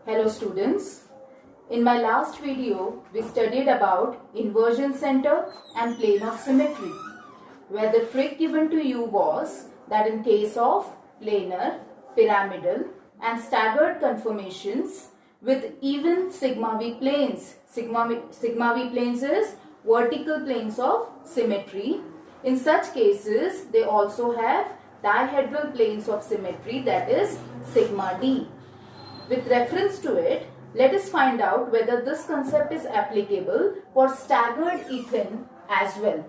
Hello students. In my last video, we studied about inversion center and plane of symmetry, where the trick given to you was that in case of planar, pyramidal and staggered conformations with even sigma v planes, sigma v planes is vertical planes of symmetry. In such cases, they also have dihedral planes of symmetry, that is sigma d. With reference to it, let us find out whether this concept is applicable for staggered ethane as well.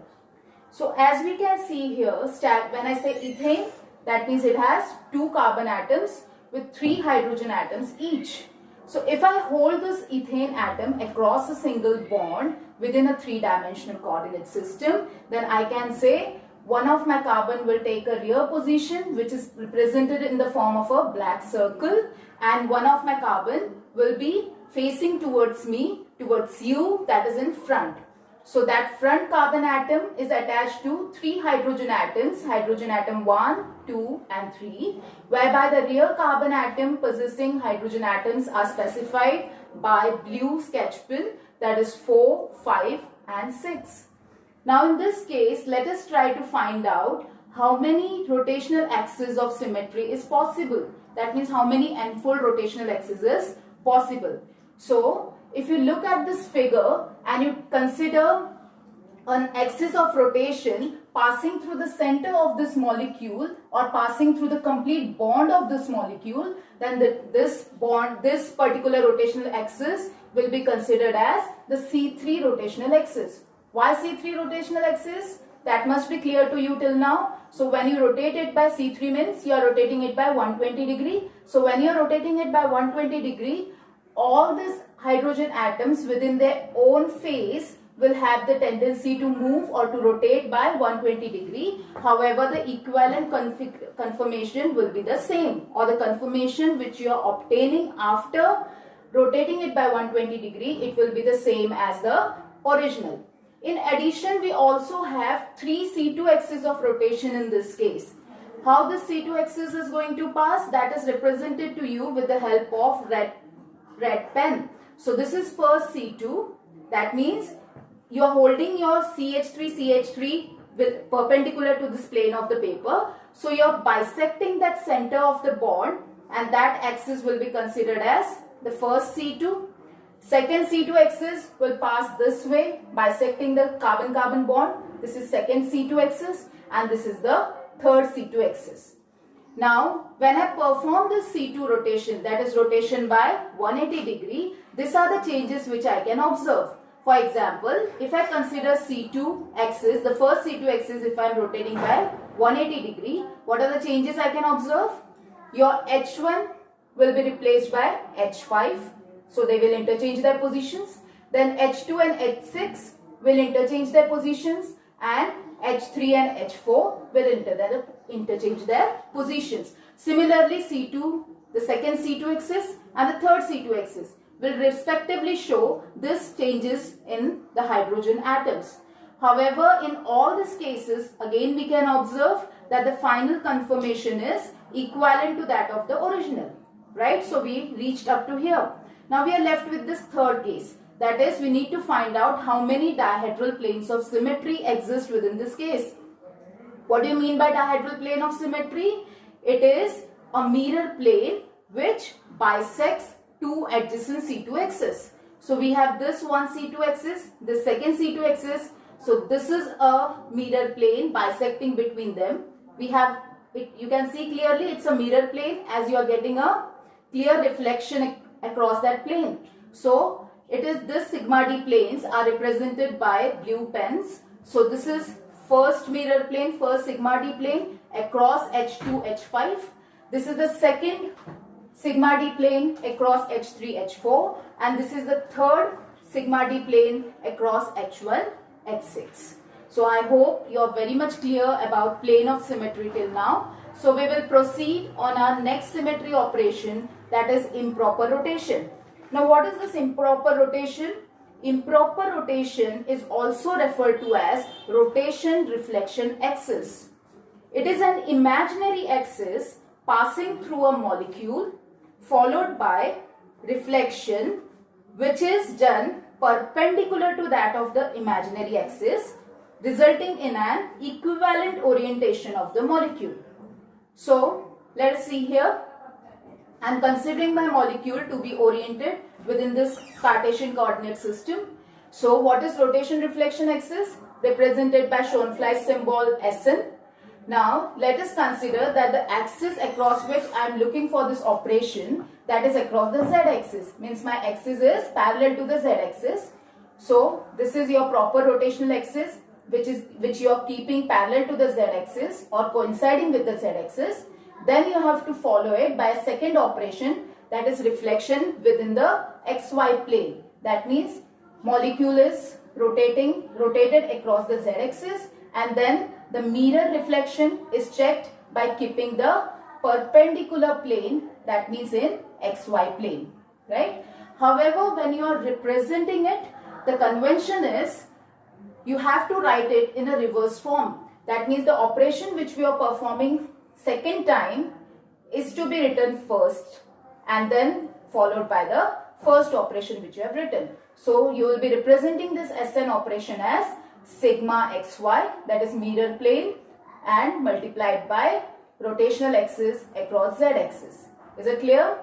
So as we can see here, when I say ethane, that means it has 2 carbon atoms with 3 hydrogen atoms each. So if I hold this ethane atom across a single bond within a 3-dimensional coordinate system, then I can say one of my carbon will take a rear position, which is represented in the form of a black circle, and one of my carbon will be facing towards me, towards you, that is in front. So that front carbon atom is attached to 3 hydrogen atoms, hydrogen atom 1, 2 and 3, whereby the rear carbon atom possessing hydrogen atoms are specified by blue sketch pen, that is 4, 5 and 6. Now in this case, let us try to find out how many rotational axes of symmetry is possible. That means how many n-fold rotational axes is possible. So if you look at this figure and you consider an axis of rotation passing through the center of this molecule or passing through the complete bond of this molecule, then this particular rotational axis will be considered as the C3 rotational axis. Why C3 rotational axis? That must be clear to you till now. So when you rotate it by C3 means you are rotating it by 120 degree. So when you are rotating it by 120 degree, all these hydrogen atoms within their own phase will have the tendency to move or to rotate by 120 degree. However, the equivalent conformation will be the same, or the conformation which you are obtaining after rotating it by 120 degree, it will be the same as the original. In addition, we also have 3 C2 axes of rotation in this case. How this C2 axis is going to pass, that is represented to you with the help of red pen. So this is first C2. That means you are holding your CH3 with perpendicular to this plane of the paper. So you are bisecting that center of the bond, and that axis will be considered as the first C2. Second C2 axis will pass this way, bisecting the carbon-carbon bond. This is second C2 axis, and this is the third C2 axis. Now, when I perform this C2 rotation, that is rotation by 180 degree, these are the changes which I can observe. For example, if I consider C2 axis, the first C2 axis, if I am rotating by 180 degree, what are the changes I can observe? Your H1 will be replaced by H5. So they will interchange their positions. Then H2 and H6 will interchange their positions, and H3 and H4 will interchange their positions. Similarly, C2, the second C2 axis and the third C2 axis will respectively show these changes in the hydrogen atoms. However, in all these cases, again we can observe that the final conformation is equivalent to that of the original. Right? So we reached up to here. Now we are left with this third case. That is, we need to find out how many dihedral planes of symmetry exist within this case. What do you mean by dihedral plane of symmetry? It is a mirror plane which bisects 2 adjacent C2 axes. So we have this one C2 axis, the second C2 axis. So this is a mirror plane bisecting between them. We have it, you can see clearly it's a mirror plane as you are getting a clear reflection across that plane. So it is this sigma d planes are represented by blue pens. So this is first mirror plane, first sigma d plane across H2, H5. This is the second sigma d plane across H3, H4, and this is the third sigma d plane across H1, H6. So I hope you are very much clear about plane of symmetry till now. So we will proceed on our next symmetry operation, that is improper rotation. Now what is this improper rotation? Improper rotation is also referred to as rotation reflection axis. It is an imaginary axis passing through a molecule followed by reflection which is done perpendicular to that of the imaginary axis, resulting in an equivalent orientation of the molecule. So let us see here. I am considering my molecule to be oriented within this Cartesian coordinate system. So what is rotation reflection axis? Represented by Schoenflies symbol Sn. Now let us consider that the axis across which I am looking for this operation, that is across the z-axis, means my axis is parallel to the z-axis. So this is your proper rotational axis which you are keeping parallel to the z-axis or coinciding with the z-axis. Then you have to follow it by a second operation, that is reflection within the xy plane. That means molecule is rotated across the z-axis, and then the mirror reflection is checked by keeping the perpendicular plane, that means in xy plane, right? However, when you are representing it, the convention is you have to write it in a reverse form. That means the operation which we are performing second time is to be written first and then followed by the first operation which you have written. So you will be representing this Sn operation as sigma xy, that is mirror plane, and multiplied by rotational axis across z-axis. Is it clear?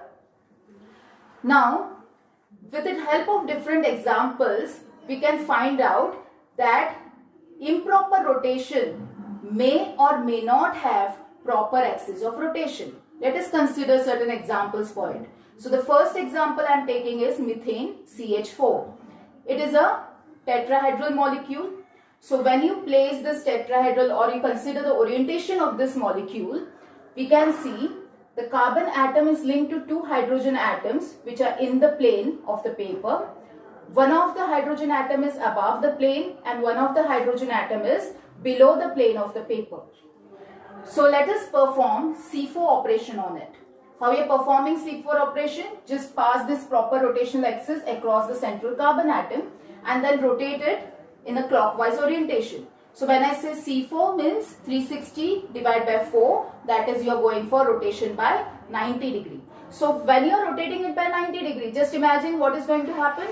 Now, with the help of different examples, we can find out that improper rotation may or may not have proper axis of rotation. Let us consider certain examples for it. So the first example I am taking is methane CH4. It is a tetrahedral molecule. So when you place this tetrahedral or you consider the orientation of this molecule, we can see the carbon atom is linked to two hydrogen atoms which are in the plane of the paper. One of the hydrogen atom is above the plane and one of the hydrogen atom is below the plane of the paper. So let us perform C4 operation on it. How we are performing C4 operation? Just pass this proper rotational axis across the central carbon atom and then rotate it in a clockwise orientation. So when I say C4 means 360 divided by 4, that is you are going for rotation by 90 degree. So when you are rotating it by 90 degree, just imagine what is going to happen.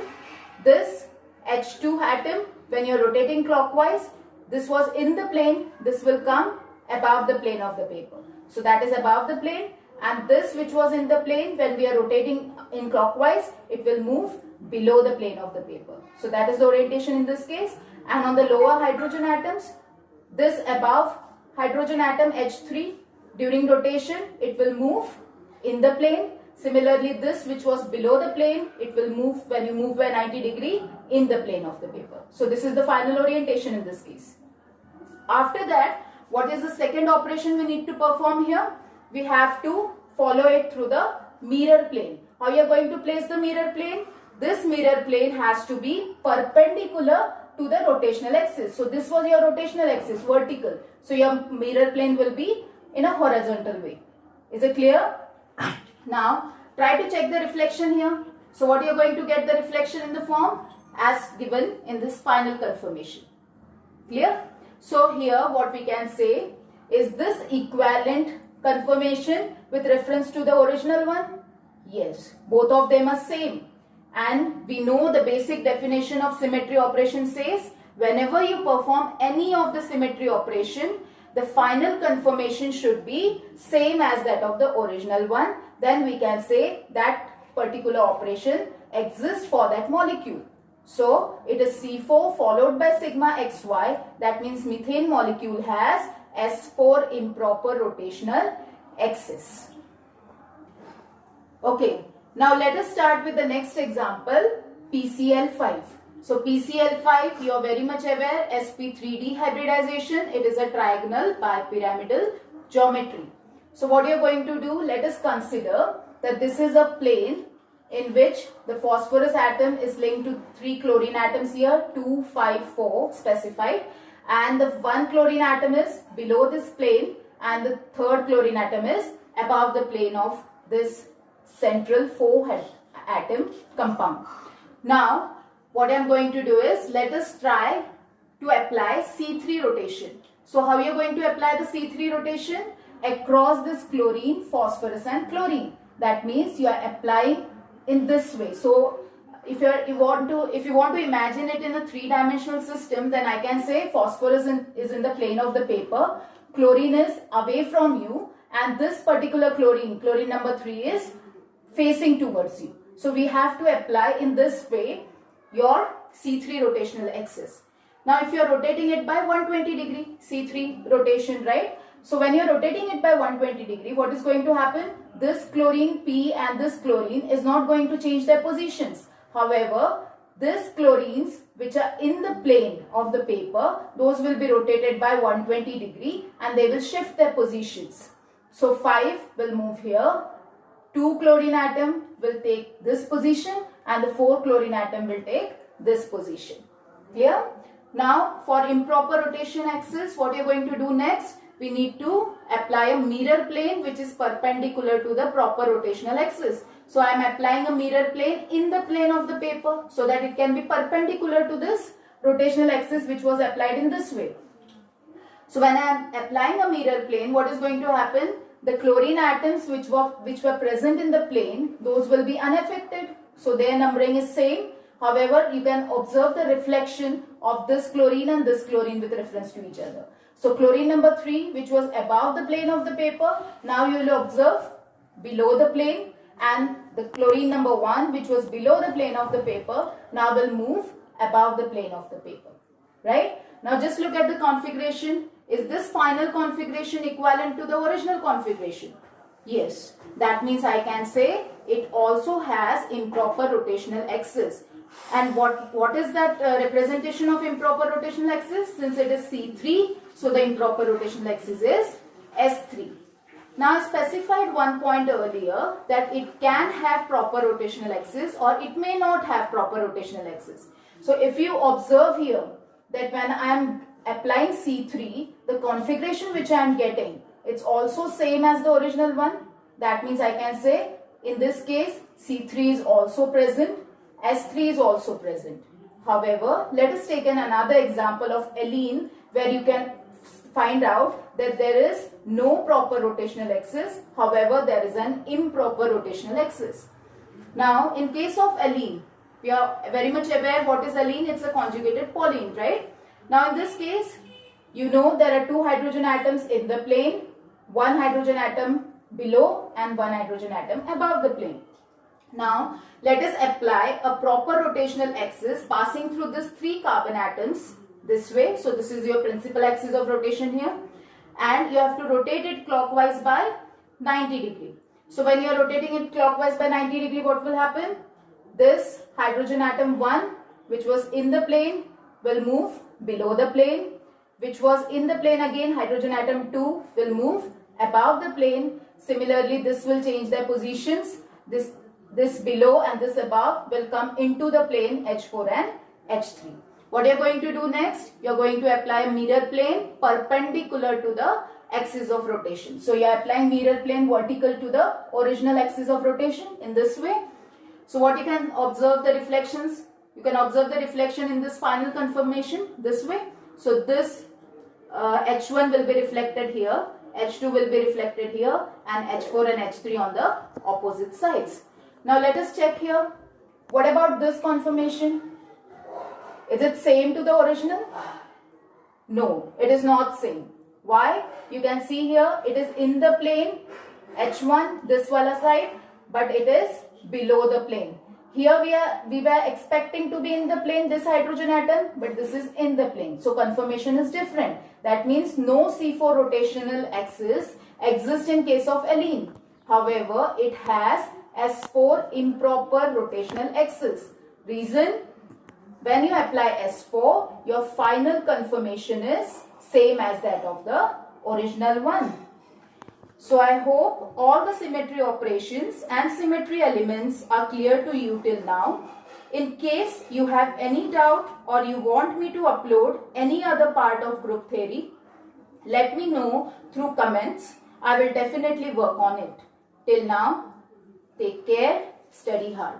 This H2 atom, when you are rotating clockwise, this was in the plane, this will come above the plane of the paper. So that is above the plane, and this which was in the plane, when we are rotating in clockwise, it will move below the plane of the paper. So that is the orientation in this case. And on the lower hydrogen atoms, this above hydrogen atom H3, during rotation it will move in the plane. Similarly, this which was below the plane, it will move when you move by 90 degree in the plane of the paper. So this is the final orientation in this case. After that, what is the second operation we need to perform here? We have to follow it through the mirror plane. How you are going to place the mirror plane? This mirror plane has to be perpendicular to the rotational axis. So this was your rotational axis, vertical. So your mirror plane will be in a horizontal way. Is it clear? Now try to check the reflection here. So what you are going to get the reflection in the form as given in this final confirmation. Clear? So here what we can say is this equivalent confirmation with reference to the original one? Yes, both of them are same. And we know the basic definition of symmetry operation says whenever you perform any of the symmetry operation, the final confirmation should be same as that of the original one. Then we can say that particular operation exists for that molecule. So it is C4 followed by sigma xy. That means methane molecule has S4 improper rotational axis. Okay. Now let us start with the next example, PCl5. So PCl5, you are very much aware, sp3d hybridization. It is a trigonal bipyramidal geometry. So what you are going to do, let us consider that this is a plane in which the phosphorus atom is linked to 3 chlorine atoms here, 2, 5, 4 specified, and the 1 chlorine atom is below this plane and the 3rd chlorine atom is above the plane of this central 4 atom compound. Now what I am going to do is, let us try to apply C3 rotation. So how you are going to apply the C3 rotation? Across this chlorine, phosphorus and chlorine. That means you are applying in this way. So if you want to imagine it in a three-dimensional system, then I can say phosphorus is in the plane of the paper, chlorine is away from you, and this particular chlorine number 3, is facing towards you. So we have to apply in this way your C3 rotational axis. Now if you are rotating it by 120 degree C3 rotation, right? So when you are rotating it by 120 degree, what is going to happen? This chlorine P and this chlorine is not going to change their positions. However, these chlorines which are in the plane of the paper, those will be rotated by 120 degree and they will shift their positions. So 5 will move here, 2 chlorine atom will take this position and the 4 chlorine atom will take this position. Clear? Now for improper rotation axis, what you are going to do next? We need to apply a mirror plane which is perpendicular to the proper rotational axis. So I am applying a mirror plane in the plane of the paper so that it can be perpendicular to this rotational axis which was applied in this way. So when I am applying a mirror plane, what is going to happen? The chlorine atoms which were present in the plane, those will be unaffected. So their numbering is same. However, you can observe the reflection of this chlorine and this chlorine with reference to each other. So chlorine number 3, which was above the plane of the paper, now you will observe below the plane, and the chlorine number 1, which was below the plane of the paper, now will move above the plane of the paper. Right? Now just look at the configuration. Is this final configuration equivalent to the original configuration? Yes. That means I can say it also has improper rotational axis. And what is that representation of improper rotational axis? Since it is C3, so the improper rotational axis is S3. Now I specified one point earlier that it can have proper rotational axis or it may not have proper rotational axis. So if you observe here that when I am applying C3, the configuration which I am getting, it's also same as the original one. That means I can say in this case C3 is also present, S3 is also present. However, let us take another example of alene where you can find out that there is no proper rotational axis. However, there is an improper rotational axis. Now, in case of alene, we are very much aware what is alene. It's a conjugated polyene, right? Now, in this case, you know there are 2 hydrogen atoms in the plane, 1 hydrogen atom below and 1 hydrogen atom above the plane. Now, let us apply a proper rotational axis passing through these 3 carbon atoms this way. So, this is your principal axis of rotation here. And you have to rotate it clockwise by 90 degree. So, when you are rotating it clockwise by 90 degree, what will happen? This hydrogen atom 1, which was in the plane, will move below the plane. Which was in the plane again, hydrogen atom 2 will move above the plane. Similarly, this will change their positions. This below and this above will come into the plane H4 and H3. What you are going to do next? You are going to apply a mirror plane perpendicular to the axis of rotation. So you are applying mirror plane vertical to the original axis of rotation in this way. So what you can observe the reflections? You can observe the reflection in this final conformation this way. So this H1 will be reflected here, H2 will be reflected here, and H4 and H3 on the opposite sides. Now let us check here. What about this conformation? Is it same to the original? No, it is not same. Why? You can see here it is in the plane H1, this wala side, but it is below the plane. Here we were expecting to be in the plane this hydrogen atom, but this is in the plane. So conformation is different. That means no C4 rotational axis exists in case of alene. However, it has S4 improper rotational axis. Reason? When you apply S4, your final conformation is same as that of the original one. So I hope all the symmetry operations and symmetry elements are clear to you till now. In case you have any doubt or you want me to upload any other part of group theory, let me know through comments. I will definitely work on it. Till now, take care, study hard.